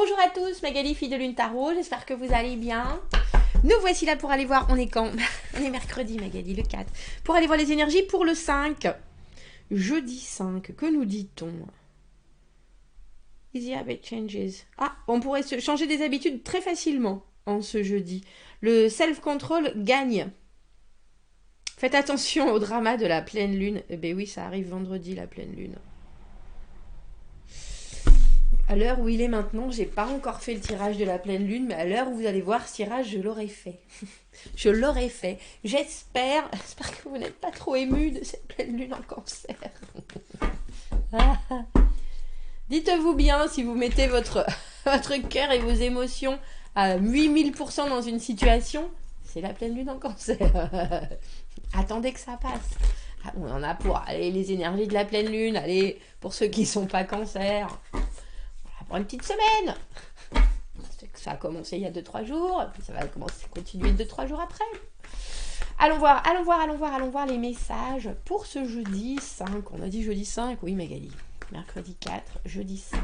Bonjour à tous, Magali, fille de Lune Tarot, j'espère que vous allez bien. Nous voici là pour aller voir, on est quand? On est mercredi, Magali, le 4. Pour aller voir les énergies pour le 5. Jeudi 5, que nous dit-on? Easy habit changes. Ah, on pourrait se changer des habitudes très facilement en ce jeudi. Le self-control gagne. Faites attention au drama de la pleine lune. Eh bien oui, ça arrive vendredi, la pleine lune. À l'heure où il est maintenant, j'ai pas encore fait le tirage de la pleine lune, mais à l'heure où vous allez voir ce tirage, je l'aurai fait. Je l'aurai fait. J'espère que vous n'êtes pas trop ému de cette pleine lune en cancer. Dites-vous bien, si vous mettez votre cœur et vos émotions à 8000% dans une situation, c'est la pleine lune en cancer. Attendez que ça passe. Ah, on en a pour allez, les énergies de la pleine lune, allez, pour ceux qui ne sont pas cancer. Pour une petite semaine. Ça a commencé il y a 2-3 jours, et puis ça va continuer 2-3 jours après. Allons voir les messages pour ce jeudi 5. On a dit jeudi 5, oui Magali. Mercredi 4, jeudi 5.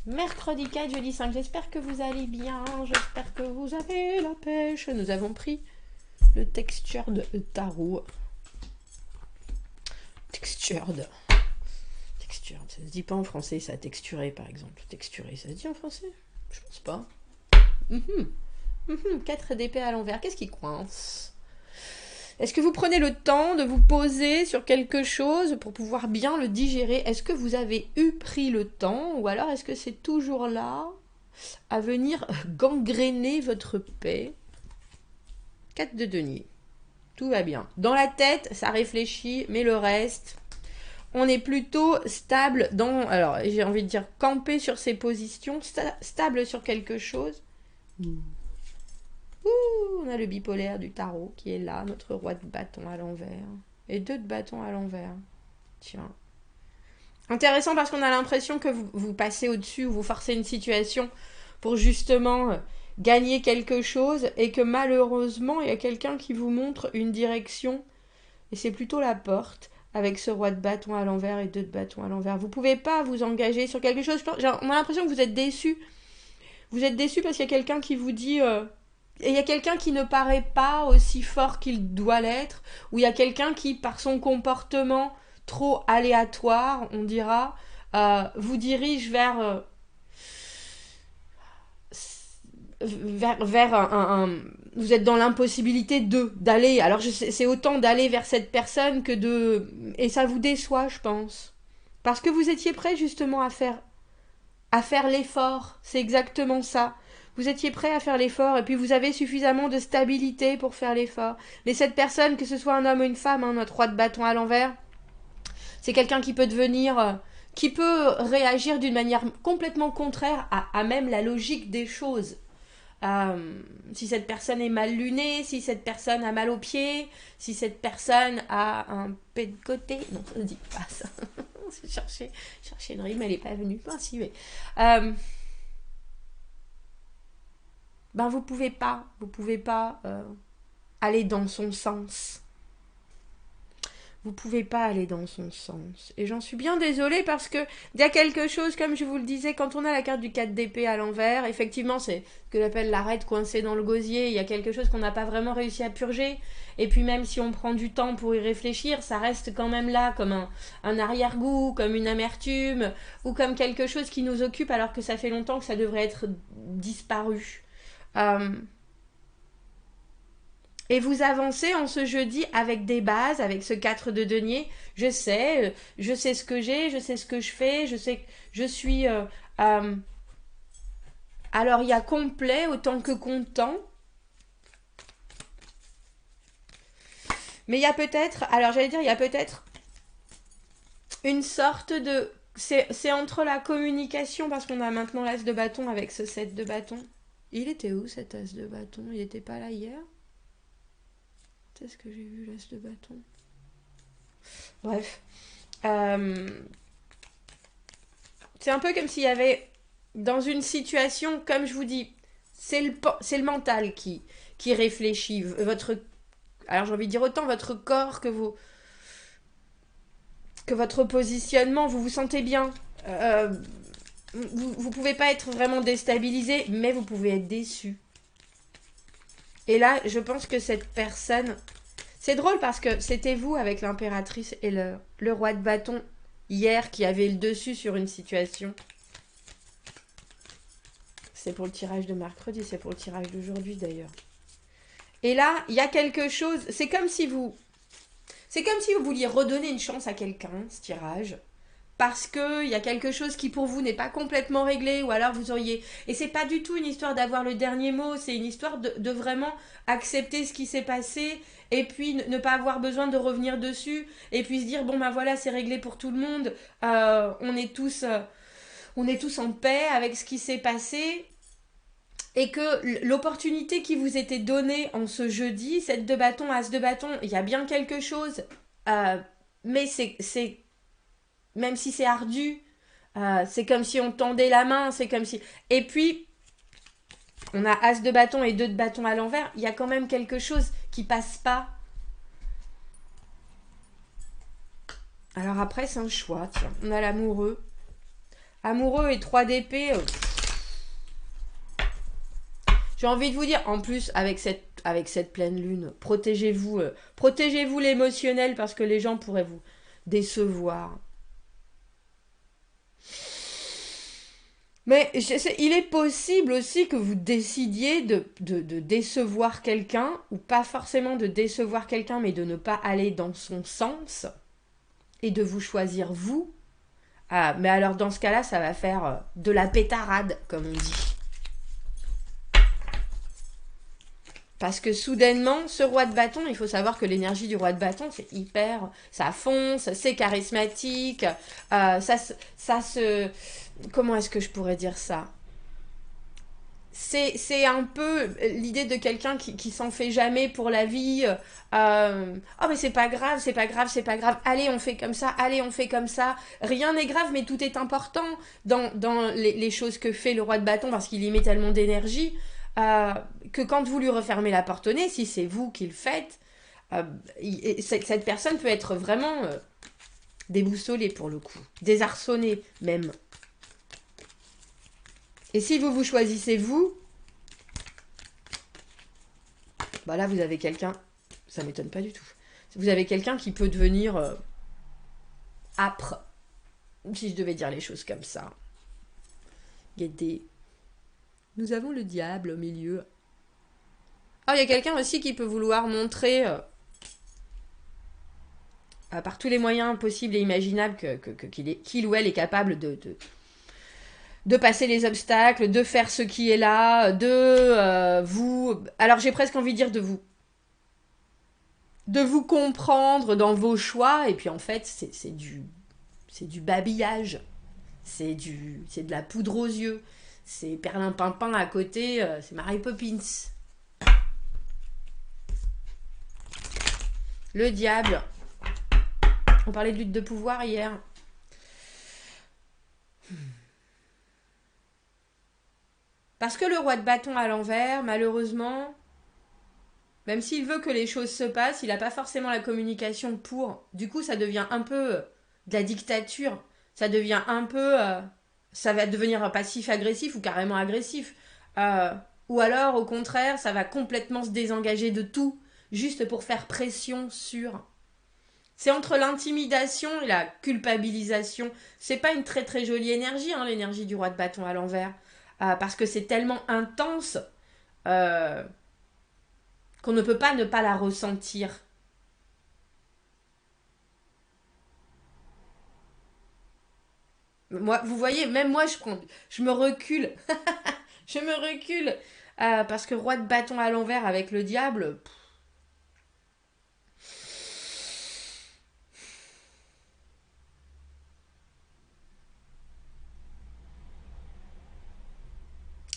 Mercredi 4, jeudi 5. J'espère que vous allez bien, j'espère que vous avez la pêche. Nous avons pris le textured tarot. Textured. Ça se dit pas en français, ça, texturé par exemple. Texturé, ça se dit en français? Je pense pas. 4 d'épée à l'envers, qu'est-ce qui coince? Est-ce que vous prenez le temps de vous poser sur quelque chose pour pouvoir bien le digérer? Est-ce que vous avez pris le temps, ou alors est-ce que c'est toujours là à venir gangréner votre paix? 4 de denier. Tout va bien. Dans la tête, ça réfléchit, mais le reste... On est plutôt stable dans... Alors, j'ai envie de dire camper sur ses positions, stable sur quelque chose. On a le bipolaire du tarot qui est là, notre roi de bâton à l'envers. Et 2 de bâton à l'envers. Tiens. Intéressant parce qu'on a l'impression que vous passez au-dessus ou vous forcez une situation pour justement gagner quelque chose et que malheureusement, il y a quelqu'un qui vous montre une direction et c'est plutôt la porte. Avec ce roi de bâton à l'envers et 2 de bâton à l'envers. Vous ne pouvez pas vous engager sur quelque chose. On a l'impression que vous êtes déçu. Vous êtes déçu parce qu'il y a quelqu'un qui vous dit... et il y a quelqu'un qui ne paraît pas aussi fort qu'il doit l'être. Ou il y a quelqu'un qui, par son comportement trop aléatoire, on dira, vous dirige vers... vous êtes dans l'impossibilité d'aller. Alors c'est autant d'aller vers cette personne que de... Et ça vous déçoit, je pense. Parce que vous étiez prêt justement à faire l'effort. C'est exactement ça. Vous étiez prêt à faire l'effort et puis vous avez suffisamment de stabilité pour faire l'effort. Mais cette personne, que ce soit un homme ou une femme, notre roi de bâton à l'envers, c'est quelqu'un qui peut devenir... qui peut réagir d'une manière complètement contraire à même la logique des choses. Si cette personne est mal lunée, si cette personne a mal aux pieds, si cette personne a un pet de côté. Non, ça ne dit pas ça. chercher une rime, elle n'est pas venue. Ah, si, mais... vous pouvez pas aller dans son sens. Vous pouvez pas aller dans son sens. Et j'en suis bien désolée parce que il y a quelque chose, comme je vous le disais, quand on a la carte du 4 d'épée à l'envers, effectivement, c'est ce que j'appelle l'arête coincée dans le gosier. Il y a quelque chose qu'on n'a pas vraiment réussi à purger. Et puis même si on prend du temps pour y réfléchir, ça reste quand même là comme un arrière-goût, comme une amertume, ou comme quelque chose qui nous occupe alors que ça fait longtemps que ça devrait être disparu. Et vous avancez en ce jeudi avec des bases, avec ce 4 de denier. Je sais ce que j'ai, je sais ce que je fais, je sais que je suis... alors, il y a complet autant que content. Mais il y a peut-être... Alors, j'allais dire, il y a peut-être une sorte de... C'est entre la communication, parce qu'on a maintenant l'as de bâton avec ce 7 de bâton. Il était où, cet as de bâton? Il n'était pas là hier? Est-ce que j'ai vu l'as de bâton? Bref. C'est un peu comme s'il y avait, dans une situation, comme je vous dis, c'est le mental qui réfléchit. Alors j'ai envie de dire autant votre corps que votre positionnement, vous vous sentez bien. vous pouvez pas être vraiment déstabilisé, mais vous pouvez être déçu. Et là, je pense que cette personne... C'est drôle parce que c'était vous avec l'impératrice et le roi de bâton hier qui avait le dessus sur une situation. C'est pour le tirage de mercredi, c'est pour le tirage d'aujourd'hui d'ailleurs. Et là, il y a quelque chose... C'est comme si vous... C'est comme si vous vouliez redonner une chance à quelqu'un, ce tirage. Parce qu'il y a quelque chose qui pour vous n'est pas complètement réglé, ou alors vous auriez... Et c'est pas du tout une histoire d'avoir le dernier mot, c'est une histoire de vraiment accepter ce qui s'est passé, et puis ne pas avoir besoin de revenir dessus, et puis se dire, bon ben voilà, c'est réglé pour tout le monde, on est tous en paix avec ce qui s'est passé, et que l'opportunité qui vous était donnée en ce jeudi, 7 de bâton, as de bâton, il y a bien quelque chose, euh, mais c'est même si c'est ardu, c'est comme si on tendait la main, c'est comme si... Et puis, on a as de bâton et 2 de bâton à l'envers, il y a quand même quelque chose qui passe pas. Alors après, c'est un choix, tiens. On a l'amoureux. Amoureux et 3 d'épée. J'ai envie de vous dire, en plus, avec cette pleine lune, protégez-vous l'émotionnel parce que les gens pourraient vous décevoir. Mais il est possible aussi que vous décidiez de décevoir quelqu'un, ou pas forcément de décevoir quelqu'un, mais de ne pas aller dans son sens, et de vous choisir vous. Ah, mais alors dans ce cas-là, ça va faire de la pétarade, comme on dit. Parce que soudainement, ce roi de bâton, il faut savoir que l'énergie du roi de bâton, c'est hyper... Ça fonce, c'est charismatique, ça se... Comment est-ce que je pourrais dire ça? C'est un peu l'idée de quelqu'un qui s'en fait jamais pour la vie. Oh mais c'est pas grave, c'est pas grave, c'est pas grave. Allez, on fait comme ça, allez, on fait comme ça. Rien n'est grave, mais tout est important dans les choses que fait le roi de bâton parce qu'il y met tellement d'énergie que quand vous lui refermez la porte au nez, si c'est vous qui le faites, cette personne peut être vraiment déboussolée pour le coup, désarçonnée même. Et si vous choisissez vous, bah là vous avez quelqu'un, ça m'étonne pas du tout. Vous avez quelqu'un qui peut devenir âpre, si je devais dire les choses comme ça. Guetter. Nous avons le diable au milieu. Ah, il y a quelqu'un aussi qui peut vouloir montrer par tous les moyens possibles et imaginables qu'il ou elle est capable de passer les obstacles, de faire ce qui est là, de vous... Alors j'ai presque envie de dire de vous comprendre dans vos choix, et puis en fait c'est du babillage, c'est de la poudre aux yeux, c'est perlimpinpin à côté, c'est Mary Poppins. Le diable. On parlait de lutte de pouvoir hier. Parce que le roi de bâton à l'envers, malheureusement, même s'il veut que les choses se passent, il n'a pas forcément la communication pour. Du coup, ça devient un peu de la dictature. Ça devient un peu... ça va devenir passif-agressif ou carrément agressif. Euh, ou alors, au contraire, ça va complètement se désengager de tout, juste pour faire pression sur... C'est entre l'intimidation et la culpabilisation. C'est pas une très très jolie énergie, hein, l'énergie du roi de bâton à l'envers. Parce que c'est tellement intense euh, qu'on ne peut pas ne pas la ressentir. Moi, vous voyez, même moi, je me recule. Je me recule. Parce que roi de bâton à l'envers avec le diable,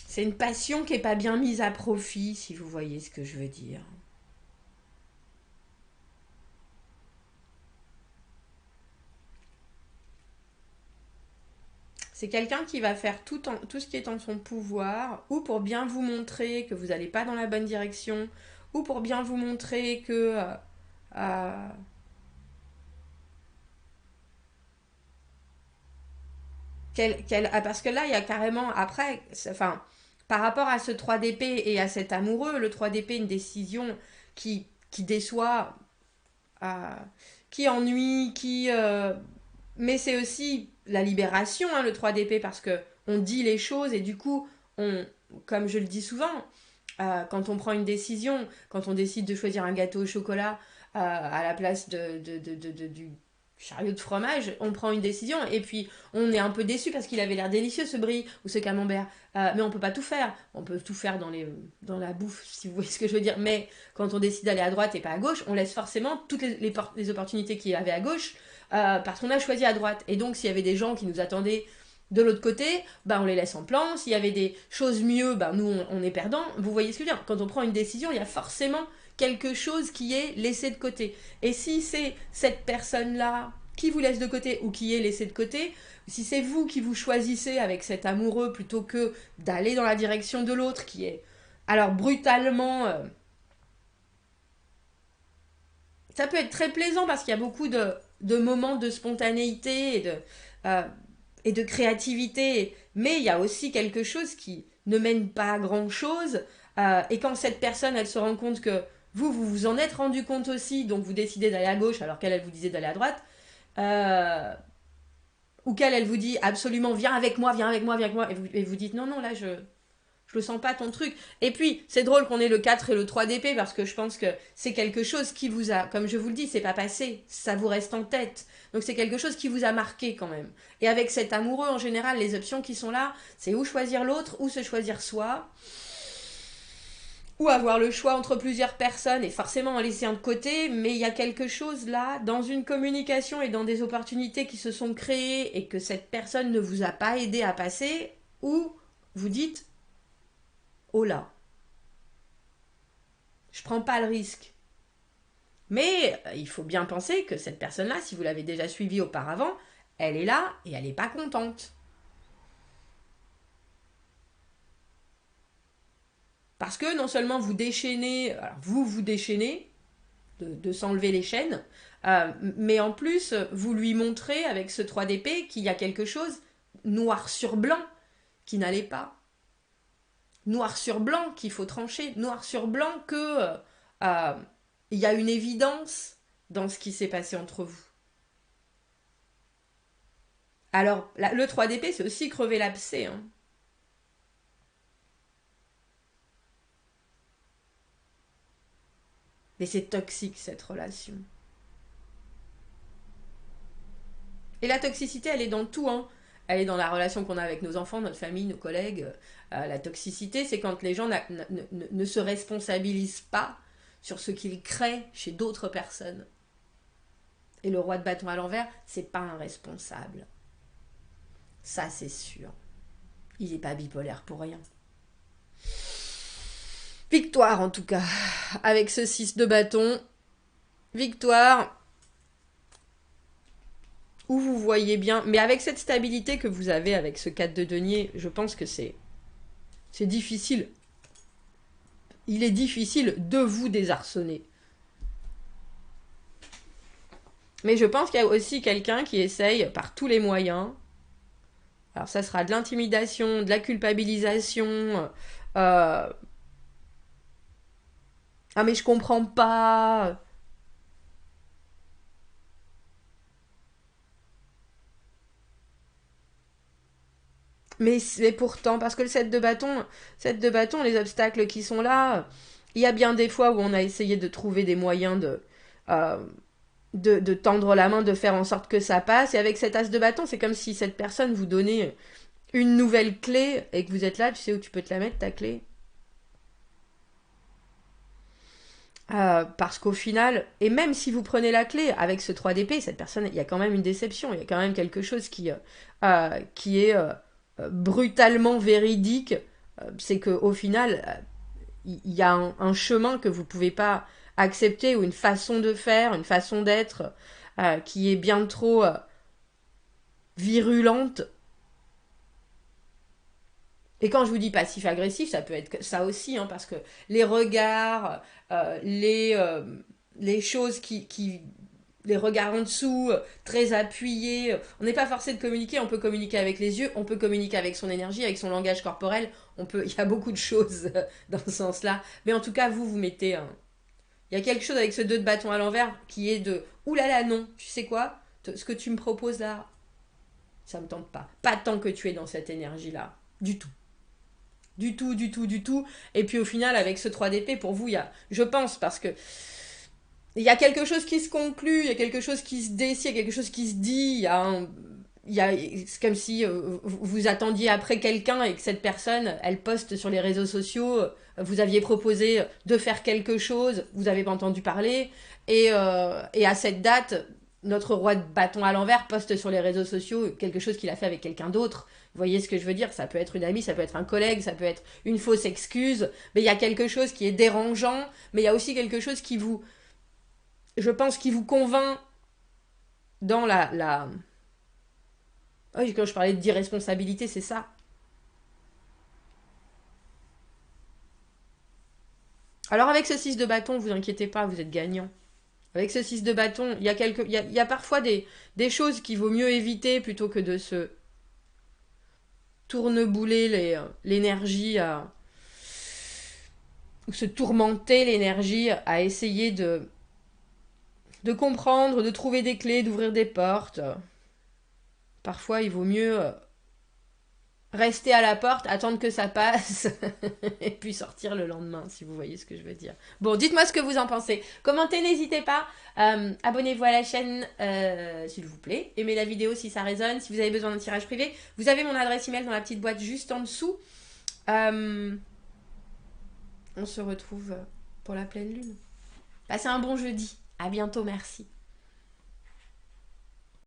c'est une passion qui est pas bien mise à profit, si vous voyez ce que je veux dire. C'est quelqu'un qui va faire tout ce qui est en son pouvoir, ou pour bien vous montrer que vous n'allez pas dans la bonne direction, ou pour bien vous montrer que euh, Parce que là, il y a carrément, après, enfin, par rapport à ce 3 d'épée et à cet amoureux, le 3 d'épée, une décision qui déçoit, euh, qui ennuie, mais c'est aussi la libération, hein, le 3 d'épée, parce que on dit les choses et du coup, on, comme je le dis souvent, quand on prend une décision, quand on décide de choisir un gâteau au chocolat à la place du chariot de fromage, on prend une décision et puis on est un peu déçu parce qu'il avait l'air délicieux ce brie ou ce camembert. Mais on peut pas tout faire. On peut tout faire dans la bouffe, si vous voyez ce que je veux dire. Mais quand on décide d'aller à droite et pas à gauche, on laisse forcément toutes les opportunités qu'il y avait à gauche parce qu'on a choisi à droite. Et donc s'il y avait des gens qui nous attendaient de l'autre côté, bah, on les laisse en plan. S'il y avait des choses mieux, bah, nous, on est perdant. Vous voyez ce que je veux dire? Quand on prend une décision, il y a forcément quelque chose qui est laissé de côté. Et si c'est cette personne-là qui vous laisse de côté ou qui est laissée de côté, si c'est vous qui vous choisissez avec cet amoureux plutôt que d'aller dans la direction de l'autre qui est alors brutalement... ça peut être très plaisant parce qu'il y a beaucoup de moments de spontanéité euh, et de créativité, mais il y a aussi quelque chose qui ne mène pas à grand chose. Et quand cette personne, elle se rend compte que vous vous en êtes rendu compte aussi, donc vous décidez d'aller à gauche alors qu'elle, elle vous disait d'aller à droite, euh, ou qu'elle, elle vous dit absolument viens avec moi, viens avec moi, viens avec moi, et vous dites non, non, là je le sens pas ton truc. Et puis, c'est drôle qu'on ait le 4 et le 3 d'épée parce que je pense que c'est quelque chose qui vous a, comme je vous le dis, c'est pas passé, ça vous reste en tête. Donc c'est quelque chose qui vous a marqué quand même. Et avec cet amoureux, en général, les options qui sont là, c'est ou choisir l'autre, ou se choisir soi, ou avoir le choix entre plusieurs personnes et forcément en laisser un de côté, mais il y a quelque chose là, dans une communication et dans des opportunités qui se sont créées et que cette personne ne vous a pas aidé à passer, où vous dites, oh là, je prends pas le risque. Mais il faut bien penser que cette personne-là, si vous l'avez déjà suivie auparavant, elle est là et elle n'est pas contente. Parce que non seulement vous déchaînez, alors vous déchaînez de s'enlever les chaînes, mais en plus vous lui montrez avec ce 3 d'épée qu'il y a quelque chose noir sur blanc qui n'allait pas. Noir sur blanc qu'il faut trancher. Noir sur blanc que euh, il y a une évidence dans ce qui s'est passé entre vous. Alors, le 3 d'épée, c'est aussi crever l'abcès. Hein. Mais c'est toxique, cette relation. Et la toxicité, elle est dans tout. Hein. Elle est dans la relation qu'on a avec nos enfants, notre famille, nos collègues. La toxicité, c'est quand les gens ne se responsabilisent pas sur ce qu'ils créent chez d'autres personnes. Et le roi de bâton à l'envers, c'est pas un responsable. Ça, c'est sûr. Il n'est pas bipolaire pour rien. Victoire, en tout cas. Avec ce 6 de bâton. Victoire, où vous voyez bien, mais avec cette stabilité que vous avez avec ce 4 de denier, je pense que c'est difficile. Il est difficile de vous désarçonner. Mais je pense qu'il y a aussi quelqu'un qui essaye par tous les moyens. Alors ça sera de l'intimidation, de la culpabilisation. Ah mais je comprends pas. Mais pourtant, parce que le 7 de bâton, les obstacles qui sont là, il y a bien des fois où on a essayé de trouver des moyens euh, de tendre la main, de faire en sorte que ça passe. Et avec cet as de bâton, c'est comme si cette personne vous donnait une nouvelle clé et que vous êtes là, tu sais où tu peux te la mettre, ta clé. Parce qu'au final, et même si vous prenez la clé avec ce 3 d'épée, cette personne, il y a quand même une déception, il y a quand même quelque chose qui est brutalement véridique. C'est qu'au final, il y a un chemin que vous ne pouvez pas accepter ou une façon de faire, une façon d'être qui est bien trop virulente. Et quand je vous dis passif-agressif, ça peut être ça aussi, hein, parce que les regards, les choses les regards en dessous, très appuyés. On n'est pas forcé de communiquer, on peut communiquer avec les yeux, on peut communiquer avec son énergie, avec son langage corporel. Il y a beaucoup de choses dans ce sens-là. Mais en tout cas, vous mettez un... Il y a quelque chose avec ce 2 de bâton à l'envers qui est de « Ouh là là, non, tu sais quoi? Ce que tu me proposes là, ça me tente pas. Pas tant que tu es dans cette énergie-là. Du tout. Du tout, du tout, du tout. Et puis au final, avec ce 3 d'épée, pour vous, il y a... Je pense, parce que il y a quelque chose qui se conclut, il y a quelque chose qui se décide, il y a quelque chose qui se dit, c'est comme si vous attendiez après quelqu'un et que cette personne, elle poste sur les réseaux sociaux, vous aviez proposé de faire quelque chose, vous n'avez pas entendu parler, et à cette date, notre roi de bâton à l'envers poste sur les réseaux sociaux quelque chose qu'il a fait avec quelqu'un d'autre. Vous voyez ce que je veux dire? Ça peut être une amie, ça peut être un collègue, ça peut être une fausse excuse, mais il y a quelque chose qui est dérangeant, mais il y a aussi quelque chose qui vous... Je pense qui vous convainc dans la... Oui, quand je parlais d'irresponsabilité, c'est ça. Alors avec ce 6 de bâton, vous inquiétez pas, vous êtes gagnant. Avec ce 6 de bâton, il y a parfois des choses qu'il vaut mieux éviter plutôt que de se tournebouler l'énergie, ou se tourmenter l'énergie à essayer de comprendre, de trouver des clés, d'ouvrir des portes. Parfois, il vaut mieux rester à la porte, attendre que ça passe, et puis sortir le lendemain, si vous voyez ce que je veux dire. Bon, dites-moi ce que vous en pensez. Commentez, n'hésitez pas. Abonnez-vous à la chaîne, s'il vous plaît. Aimez la vidéo si ça résonne. Si vous avez besoin d'un tirage privé, vous avez mon adresse email dans la petite boîte juste en dessous. On se retrouve pour la pleine lune. Passez un bon jeudi. À bientôt, merci.